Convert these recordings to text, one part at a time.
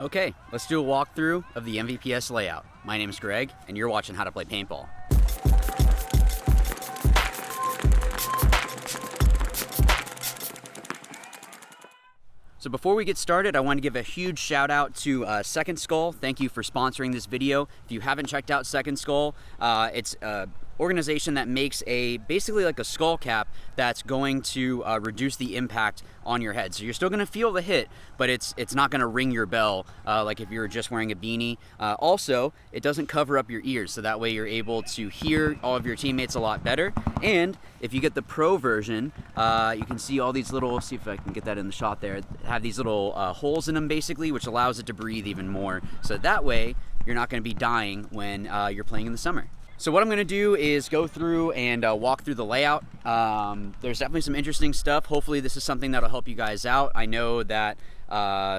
Okay, let's do a walkthrough of the MVPS layout. My name is Greg, and you're watching How to Play Paintball. So before we get started, I want to give a huge shout out to Second Skull. Thank you for sponsoring this video. If you haven't checked out Second Skull, it's an organization that makes basically like a skull cap that's going to reduce the impact on your head. So you're still going to feel the hit, but it's not going to ring your bell like if you were just wearing a beanie. Also, it doesn't cover up your ears, so that way you're able to hear all of your teammates a lot better. And if you get the pro version, you can see all these little, see if I can get that in the shot there, have these little holes in them basically, which allows it to breathe even more. So that way you're not going to be dying when you're playing in the summer. So what I'm going to do is go through and walk through the layout. There's definitely some interesting stuff. Hopefully this is something that'll help you guys out. I know that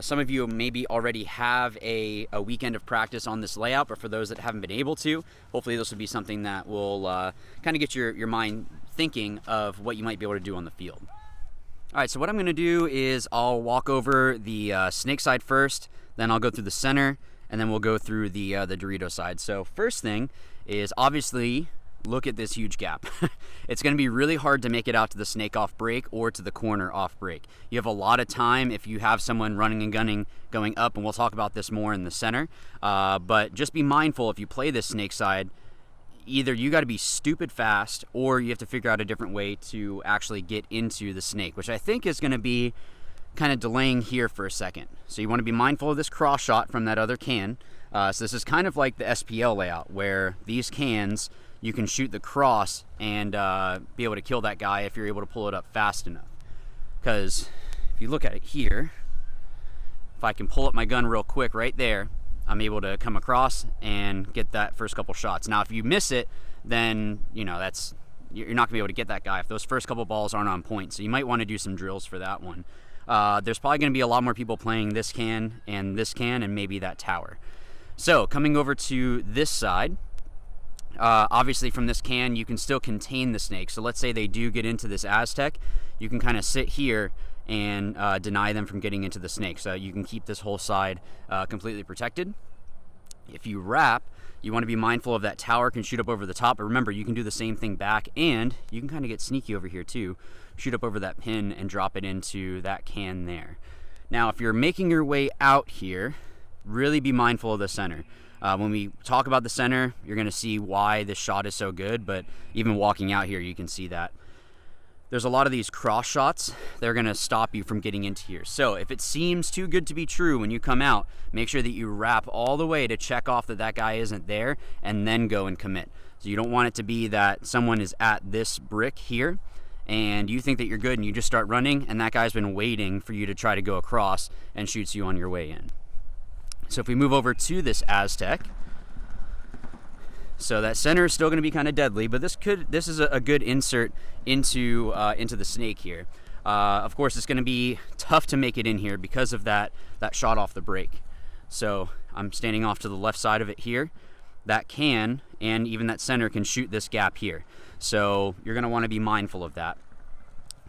some of you maybe already have a weekend of practice on this layout, but for those that haven't been able to, hopefully this will be something that will kind of get your mind thinking of what you might be able to do on the field. All right, so what I'm going to do is I'll walk over the snake side first, then I'll go through the center, and then we'll go through the Dorito side. So first thing is obviously look at this huge gap. It's going to be really hard to make it out to the snake off break or to the corner off break. You have a lot of time if you have someone running and gunning going up, and we'll talk about this more in the center. But just be mindful if you play this snake side, either you got to be stupid fast or you have to figure out a different way to actually get into the snake, which I think is going to be kind of delaying here for a second. So you want to be mindful of this cross shot from that other can. So this is kind of like the SPL layout where these cans, you can shoot the cross and be able to kill that guy if you're able to pull it up fast enough. Because if you look at it here, if I can pull up my gun real quick right there, I'm able to come across and get that first couple shots. Now if you miss it, then you're not gonna be able to get that guy if those first couple balls aren't on point. So you might want to do some drills for that one. There's probably gonna be a lot more people playing this can and maybe that tower. So coming over to this side, obviously from this can you can still contain the snake. So let's say they do get into this Aztec, you can kind of sit here and deny them from getting into the snake. So you can keep this whole side completely protected. If you wrap, you want to be mindful of that tower can shoot up over the top, but remember you can do the same thing back, and you can kind of get sneaky over here too. Shoot up over that pin and drop it into that can there. Now if you're making your way out here, really be mindful of the center. When we talk about the center, you're going to see why this shot is so good, but even walking out here you can see that. There's a lot of these cross shots that are going to stop you from getting into here. So if it seems too good to be true when you come out, make sure that you wrap all the way to check off that that guy isn't there and then go and commit. So you don't want it to be that someone is at this brick here and you think that you're good and you just start running and that guy's been waiting for you to try to go across and shoots you on your way in. So if we move over to this Aztec, so that center is still going to be kind of deadly, but this is a good insert into the snake here. Of course, it's going to be tough to make it in here because of that shot off the break. So I'm standing off to the left side of it here. That can, and even that center can shoot this gap here. So you're going to want to be mindful of that.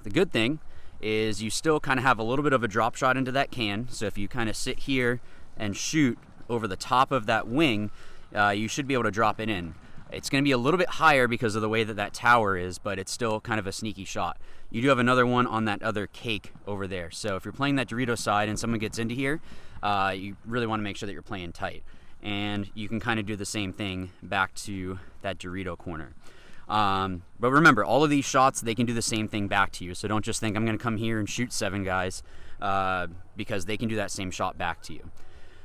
The good thing is you still kind of have a little bit of a drop shot into that can. So if you kind of sit here and shoot over the top of that wing, you should be able to drop it in. It's going to be a little bit higher because of the way that tower is, but it's still kind of a sneaky shot. You do have another one on that other cake over there. So if you're playing that Dorito side and someone gets into here, you really want to make sure that you're playing tight. And you can kind of do the same thing back to that Dorito corner. But remember, all of these shots, they can do the same thing back to you. So don't just think I'm going to come here and shoot 7 guys because they can do that same shot back to you.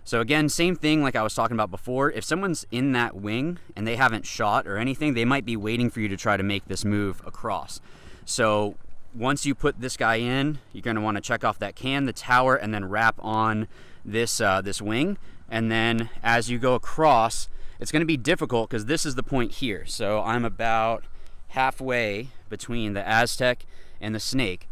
So again, same thing like I was talking about before. If someone's in that wing and they haven't shot or anything, they might be waiting for you to try to make this move across. So once you put this guy in, you're going to want to check off that can, the tower, and then wrap on this wing. And then as you go across, it's going to be difficult because this is the point here. So I'm about halfway between the Aztec and the snake.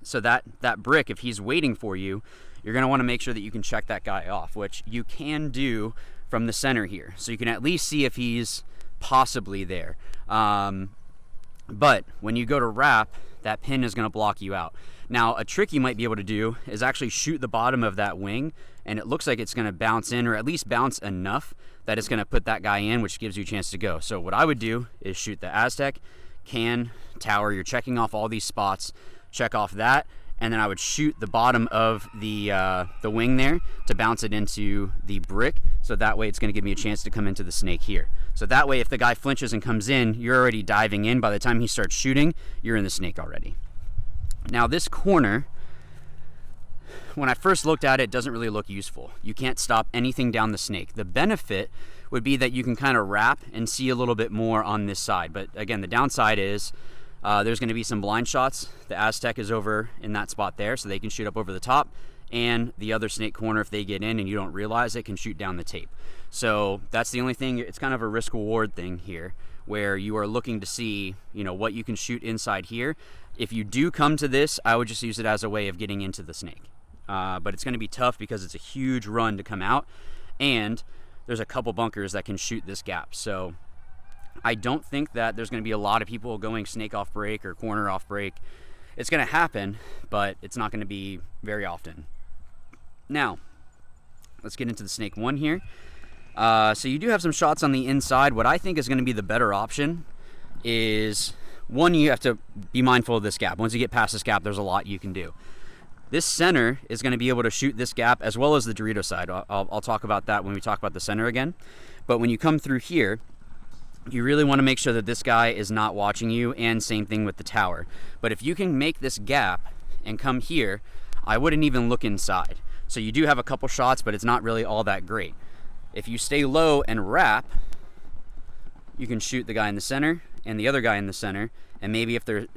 So that brick, if he's waiting for you, you're going to want to make sure that you can check that guy off, which you can do from the center here. So you can at least see if he's possibly there. But when you go to wrap, that pin is going to block you out. Now, a trick you might be able to do is actually shoot the bottom of that wing and it looks like it's going to bounce in, or at least bounce enough that it's going to put that guy in, which gives you a chance to go. So what I would do is shoot the Aztec, can, tower. You're checking off all these spots. Check off that, and then I would shoot the bottom of the wing there to bounce it into the brick, so that way it's going to give me a chance to come into the snake here. So that way, if the guy flinches and comes in, you're already diving in. By the time he starts shooting, you're in the snake already. Now this corner, when I first looked at it, doesn't really look useful. You can't stop anything down the snake. The benefit would be that you can kind of wrap and see a little bit more on this side. But again, the downside is there's going to be some blind shots. The Aztec is over in that spot there, so they can shoot up over the top. And the other snake corner, if they get in and you don't realize it, can shoot down the tape. So that's the only thing. It's kind of a risk reward thing here, where you are looking to see, you know, what you can shoot inside here. If you do come to this, I would just use it as a way of getting into the snake. But it's going to be tough because it's a huge run to come out, and there's a couple bunkers that can shoot this gap. So I don't think that there's going to be a lot of people going snake off break or corner off break. It's going to happen, but it's not going to be very often. Now, let's get into the snake one here. So you do have some shots on the inside. What I think is going to be the better option is, one, you have to be mindful of this gap. Once you get past this gap, there's a lot you can do. This center is going to be able to shoot this gap as well as the Dorito side. I'll talk about that when we talk about the center again. But when you come through here, you really want to make sure that this guy is not watching you, and same thing with the tower. But if you can make this gap and come here, I wouldn't even look inside. So you do have a couple shots, but it's not really all that great. If you stay low and wrap, you can shoot the guy in the center and the other guy in the center, and maybe if they're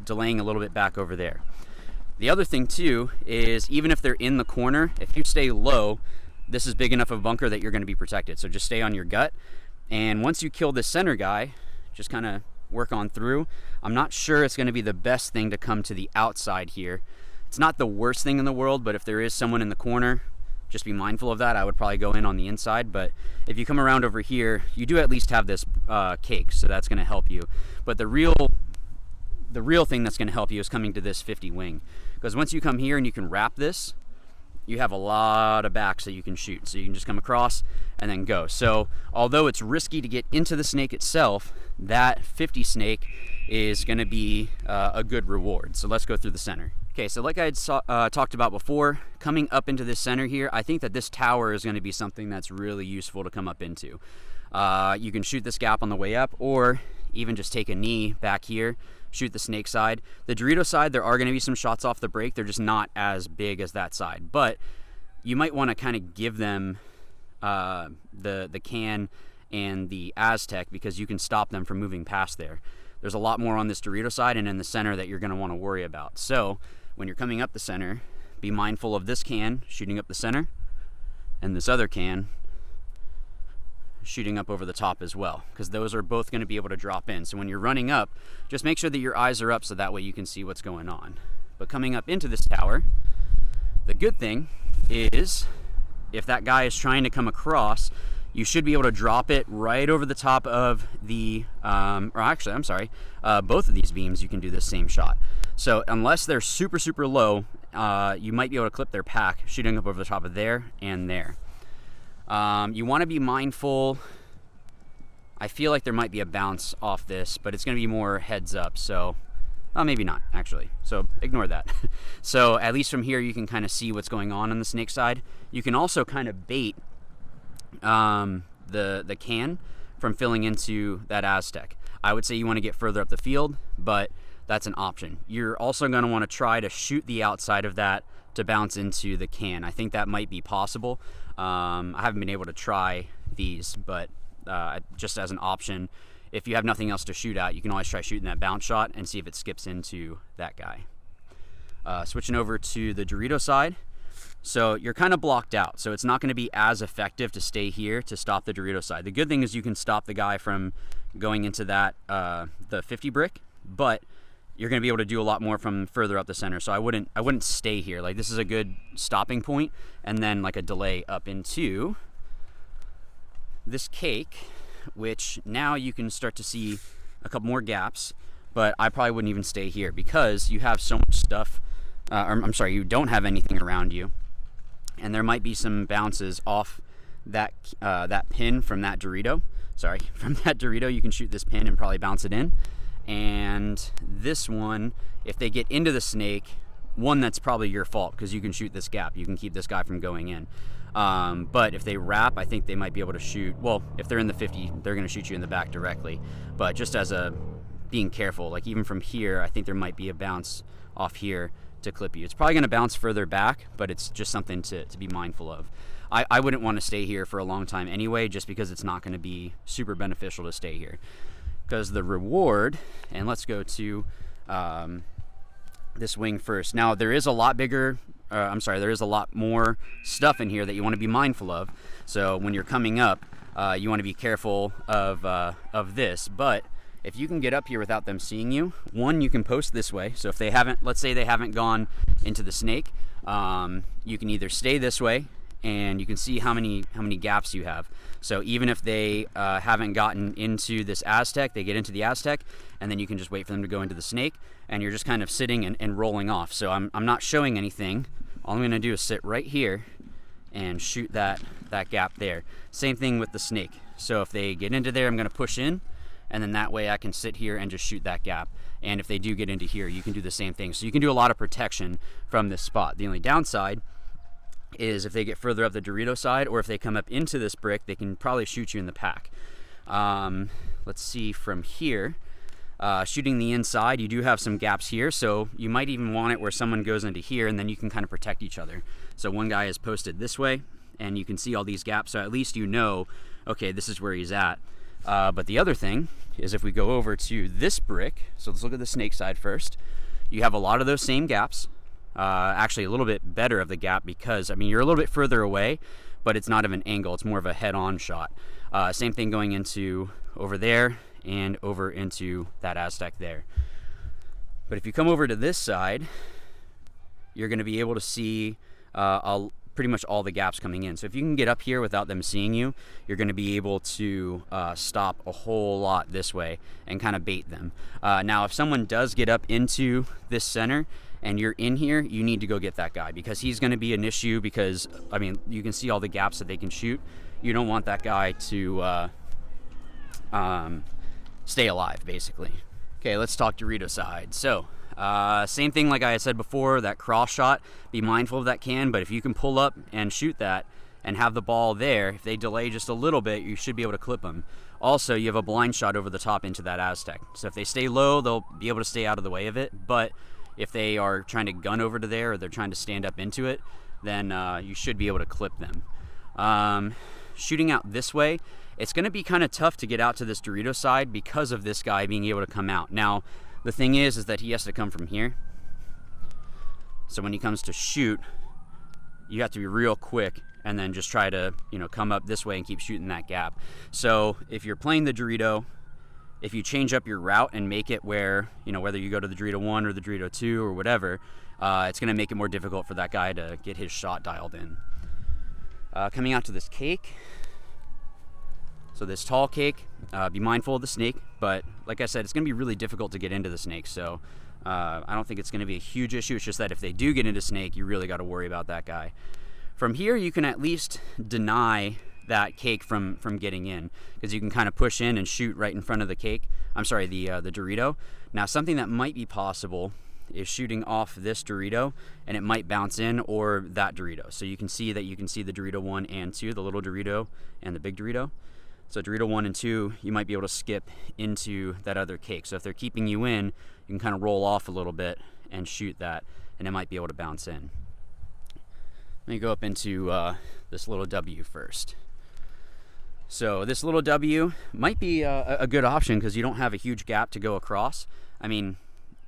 delaying a little bit back over there. The other thing too is, even if they're in the corner, if you stay low, this is big enough of a bunker that you're going to be protected. So just stay on your gut. And once you kill this center guy, just kind of work on through. I'm not sure it's going to be the best thing to come to the outside here. It's not the worst thing in the world, but if there is someone in the corner, just be mindful of that. I would probably go in on the inside, but if you come around over here, you do at least have this cake, so that's going to help you. But the real thing that's going to help you is coming to this 50 wing, because once you come here and you can wrap this, you have a lot of backs that you can shoot. So you can just come across and then go. So although it's risky to get into the snake itself, that 50 snake is going to be a good reward. So let's go through the center. Okay, so like I had talked about before, coming up into this center here, I think that this tower is going to be something that's really useful to come up into. You can shoot this gap on the way up, or even just take a knee back here, shoot the snake side. The Dorito side, there are going to be some shots off the break. They're just not as big as that side. But you might want to kind of give them the can and the Aztec, because you can stop them from moving past there. There's a lot more on this Dorito side and in the center that you're going to want to worry about. So when you're coming up the center, be mindful of this can shooting up the center, and this other can shooting up over the top as well, because those are both going to be able to drop in. So when you're running up, just make sure that your eyes are up so that way you can see what's going on. But coming up into this tower, the good thing is, if that guy is trying to come across, you should be able to drop it right over the top of the, both of these beams you can do the same shot. So unless they're super, super low, you might be able to clip their pack shooting up over the top of there and there. You want to be mindful. I feel like there might be a bounce off this, but it's going to be more heads up. So, maybe not actually. So ignore that. So at least from here, you can kind of see what's going on the snake side. You can also kind of bait the can from filling into that Aztec. I would say you want to get further up the field, but that's an option. You're also going to want to try to shoot the outside of that to bounce into the can. I think that might be possible. I haven't been able to try these, but just as an option, if you have nothing else to shoot at, you can always try shooting that bounce shot and see if it skips into that guy. Switching over to the Dorito side. So you're kind of blocked out, so it's not going to be as effective to stay here to stop the Dorito side. The good thing is you can stop the guy from going into that the 50 brick, but you're going to be able to do a lot more from further up the center. So I wouldn't stay here. Like, this is a good stopping point, and then like a delay up into this cake, which now you can start to see a couple more gaps, but I probably wouldn't even stay here because you have so much stuff. You don't have anything around you. and there might be some bounces off that that pin from that Dorito. Sorry, from that Dorito, you can shoot this pin and probably bounce it in. And this one, if they get into the snake, one, that's probably your fault because you can shoot this gap. You can keep this guy from going in. But if they wrap, I think they might be able to shoot. Well, if they're in the 50, they're going to shoot you in the back directly. But just as a being careful, like even from here, I think there might be a bounce off here to clip you. It's probably going to bounce further back, but it's just something to be mindful of. I wouldn't want to stay here for a long time anyway, just because it's not going to be super beneficial to stay here. Because the reward, and let's go to this wing first. Now there is a lot bigger, there is a lot more stuff in here that you want to be mindful of. So when you're coming up, you want to be careful of this. But if you can get up here without them seeing you, one, you can post this way. So if they haven't, let's say they haven't gone into the snake, you can either stay this way, and you can see how many gaps you have. So even if they haven't gotten into this Aztec, they get into the Aztec, and then you can just wait for them to go into the snake, and you're just kind of sitting and rolling off. So I'm not showing anything. All I'm gonna do is sit right here and shoot that gap there. Same thing with the snake. So if they get into there, I'm gonna push in, and then that way I can sit here and just shoot that gap. And if they do get into here, you can do the same thing. So you can do a lot of protection from this spot. The only downside is if they get further up the Dorito side, or if they come up into this brick, they can probably shoot you in the pack. Let's see from here. Shooting the inside, you do have some gaps here, so you might even want it where someone goes into here, and then you can kind of protect each other. So one guy is posted this way, and you can see all these gaps, so at least you know, okay, this is where he's at. But the other thing is if we go over to this brick, so let's look at the snake side first, you have a lot of those same gaps. Actually a little bit better of the gap because, I mean, you're a little bit further away, but it's not of an angle, it's more of a head-on shot. Same thing going into over there and over into that Aztec there. But if you come over to this side, you're going to be able to see pretty much all the gaps coming in. So if you can get up here without them seeing you, you're going to be able to stop a whole lot this way and kind of bait them. Now if someone does get up into this center and you're in here, you need to go get that guy, because he's going to be an issue, because I mean, you can see all the gaps that they can shoot. You don't want that guy to stay alive, basically. Okay, let's talk Dorito side. So same thing like I said before, that cross shot, be mindful of that can, but if you can pull up and shoot that and have the ball there, if they delay just a little bit, you should be able to clip them. Also, you have a blind shot over the top into that Aztec. So if they stay low, they'll be able to stay out of the way of it, but if they are trying to gun over to there, or they're trying to stand up into it, then you should be able to clip them. Shooting out this way, it's going to be kind of tough to get out to this Dorito side because of this guy being able to come out. Now, the thing is that he has to come from here. So when he comes to shoot, you have to be real quick and then just try to, come up this way and keep shooting that gap. So if you're playing the Dorito, if you change up your route and make it where, whether you go to the Dorito 1 or the Dorito 2 or whatever, it's going to make it more difficult for that guy to get his shot dialed in. Coming out to this cake. So this tall cake, be mindful of the snake, but like I said, it's going to be really difficult to get into the snake, so I don't think it's going to be a huge issue. It's just that if they do get into snake, you really got to worry about that guy. From here, you can at least deny that cake from getting in, because you can kind of push in and shoot right in front of the cake. I'm sorry, the Dorito. Now, something that might be possible is shooting off this Dorito, and it might bounce in, or that Dorito. So you can see the Dorito 1 and 2, the little Dorito and the big Dorito. So Dorito 1 and 2, you might be able to skip into that other cake. So if they're keeping you in, you can kind of roll off a little bit and shoot that, and it might be able to bounce in. Let me go up into this little W first. So this little W might be a good option because you don't have a huge gap to go across. I mean,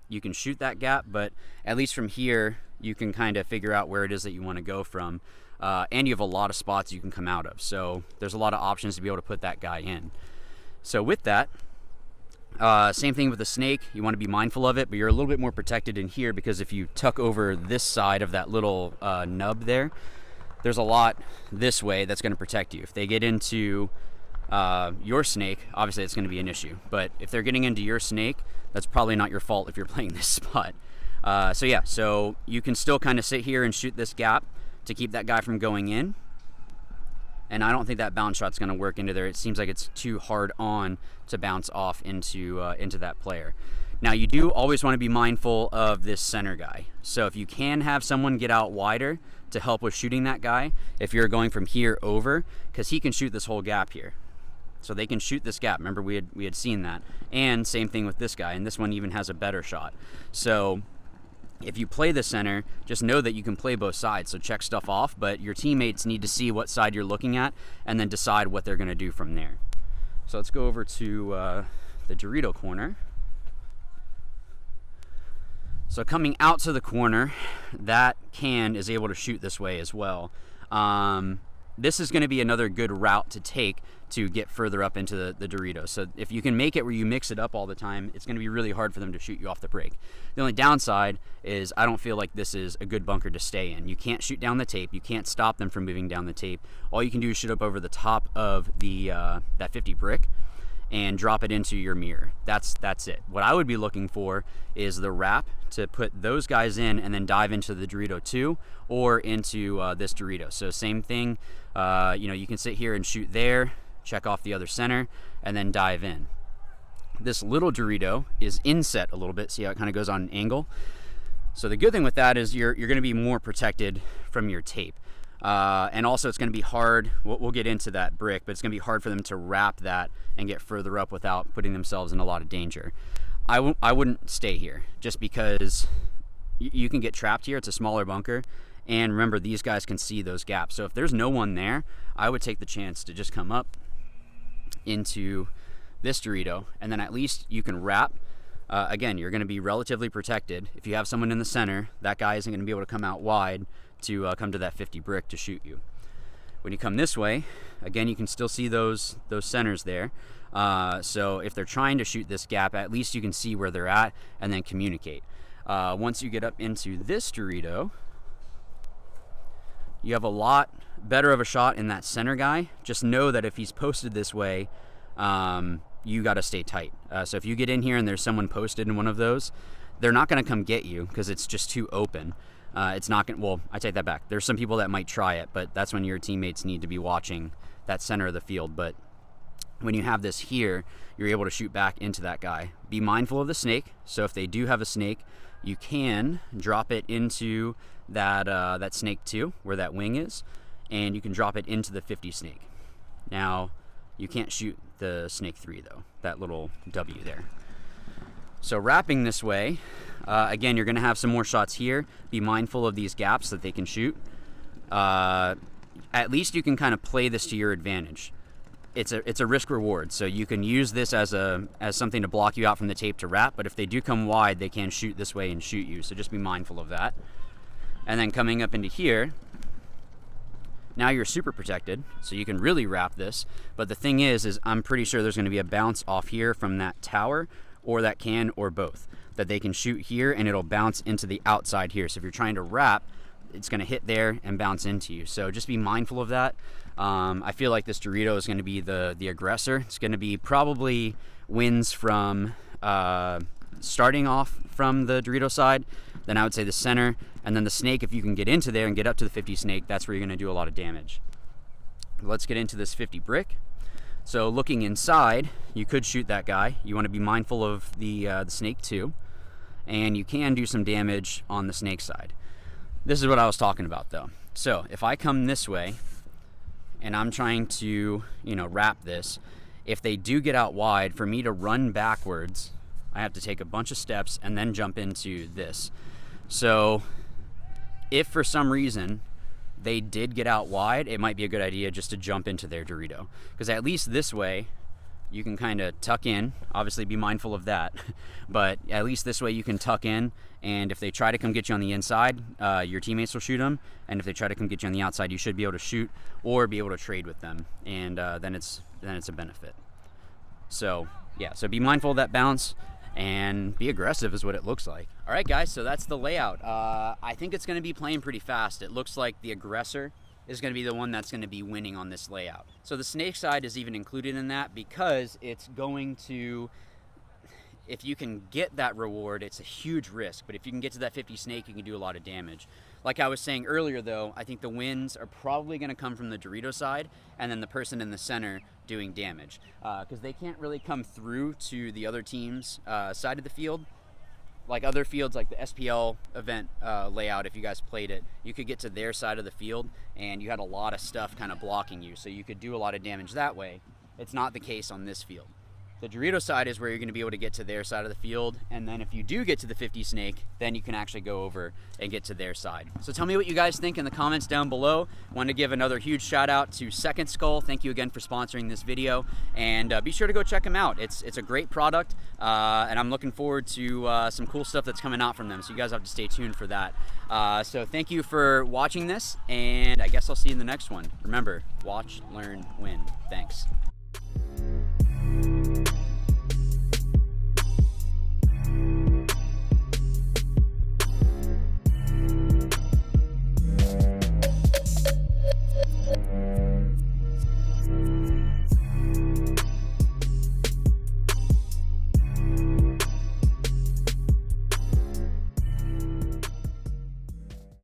you can shoot that gap, but at least from here, you can kind of figure out where it is that you want to go from. And you have a lot of spots you can come out of. So there's a lot of options to be able to put that guy in. So with that, same thing with the snake. You want to be mindful of it, but you're a little bit more protected in here, because if you tuck over this side of that little nub there's a lot this way that's going to protect you. If they get into your snake, obviously it's going to be an issue. But if they're getting into your snake, that's probably not your fault if you're playing this spot. So you can still kind of sit here and shoot this gap to keep that guy from going in. And I don't think that bounce shot's going to work into there. It seems like it's too hard on to bounce off into that player. Now, you do always want to be mindful of this center guy. So if you can have someone get out wider to help with shooting that guy, if you're going from here over, because he can shoot this whole gap here. So they can shoot this gap. Remember, we had seen that. And same thing with this guy, and this one even has a better shot. So if you play the center, just know that you can play both sides. So check stuff off, but your teammates need to see what side you're looking at and then decide what they're going to do from there. So let's go over to the Dorito Corner. So coming out to the corner, that can is able to shoot this way as well. This is going to be another good route to take to get further up into the Dorito. So if you can make it where you mix it up all the time, it's going to be really hard for them to shoot you off the break. The only downside is I don't feel like this is a good bunker to stay in. You can't shoot down the tape. You can't stop them from moving down the tape. All you can do is shoot up over the top of the that 50 brick and drop it into your mirror. That's it. What I would be looking for is the wrap to put those guys in and then dive into the Dorito 2 or into this Dorito. So same thing, you can sit here and shoot there, check off the other center, and then dive in. This little Dorito is inset a little bit. See how it kind of goes on an angle? So the good thing with that is you're going to be more protected from your tape. And also it's going to be hard, we'll get into that brick, but it's going to be hard for them to wrap that and get further up without putting themselves in a lot of danger. I wouldn't stay here just because you can get trapped here. It's a smaller bunker. And remember, these guys can see those gaps. So if there's no one there, I would take the chance to just come up into this Dorito, and then at least you can wrap. Again, you're going to be relatively protected. If you have someone in the center, that guy isn't going to be able to come out wide to come to that 50 brick to shoot you. When you come this way, again, you can still see those centers there. So if they're trying to shoot this gap, at least you can see where they're at and then communicate. Once you get up into this Dorito, you have a lot better of a shot in that center guy. Just know that if he's posted this way, you got to stay tight. So if you get in here and there's someone posted in one of those, they're not going to come get you because it's just too open. It's not going to, well, I take that back. There's some people that might try it, but that's when your teammates need to be watching that center of the field. But when you have this here, you're able to shoot back into that guy. Be mindful of the snake. So if they do have a snake, you can drop it into that snake 2, where that wing is, and you can drop it into the 50 snake. Now, you can't shoot the snake 3 though, that little W there. So wrapping this way, again, you're going to have some more shots here. Be mindful of these gaps that they can shoot. At least you can kind of play this to your advantage. It's a risk reward, so you can use this as something to block you out from the tape to wrap, but if they do come wide, they can shoot this way and shoot you, so just be mindful of that. And then coming up into here, now you're super protected, so you can really wrap this, but the thing is I'm pretty sure there's going to be a bounce off here from that tower, or that can, or both, that they can shoot here and it'll bounce into the outside here. So if you're trying to wrap, it's going to hit there and bounce into you. So just be mindful of that. I feel like this Dorito is going to be the aggressor. It's going to be probably wins from starting off from the Dorito side. Then I would say the center, and then the snake. If you can get into there and get up to the 50 snake, that's where you're going to do a lot of damage. Let's get into this 50 brick. So looking inside, you could shoot that guy. You want to be mindful of the snake too, and you can do some damage on the snake side. This is what I was talking about though. So if I come this way and I'm trying to, wrap this, if they do get out wide, for me to run backwards, I have to take a bunch of steps and then jump into this. So if for some reason they did get out wide, it might be a good idea just to jump into their Dorito, because at least this way you can kind of tuck in. Obviously be mindful of that, but at least this way you can tuck in, and if they try to come get you on the inside, your teammates will shoot them, and if they try to come get you on the outside, you should be able to shoot or be able to trade with them, and then it's a benefit. So yeah, so be mindful of that bounce and be aggressive is what it looks like. All right guys, so that's the layout. I think it's going to be playing pretty fast. It looks like the aggressor is going to be the one that's going to be winning on this layout. So the snake side is even included in that because it's going to, if you can get that reward, it's a huge risk, but if you can get to that 50 snake, you can do a lot of damage. Like I was saying earlier though, I think the wins are probably going to come from the Dorito side, and then the person in the center doing damage, because they can't really come through to the other team's side of the field. Like other fields, like the SPL event layout, if you guys played it, you could get to their side of the field and you had a lot of stuff kind of blocking you, so you could do a lot of damage that way. It's not the case on this field. The Dorito side is where you're going to be able to get to their side of the field, and then if you do get to the 50 snake, then you can actually go over and get to their side. So tell me what you guys think in the comments down below. I want to give another huge shout out to Second Skull. Thank you again for sponsoring this video, and be sure to go check them out. It's a great product, and I'm looking forward to some cool stuff that's coming out from them, so you guys have to stay tuned for that. So thank you for watching this, and I guess I'll see you in the next one. Remember, watch, learn, win. Thanks.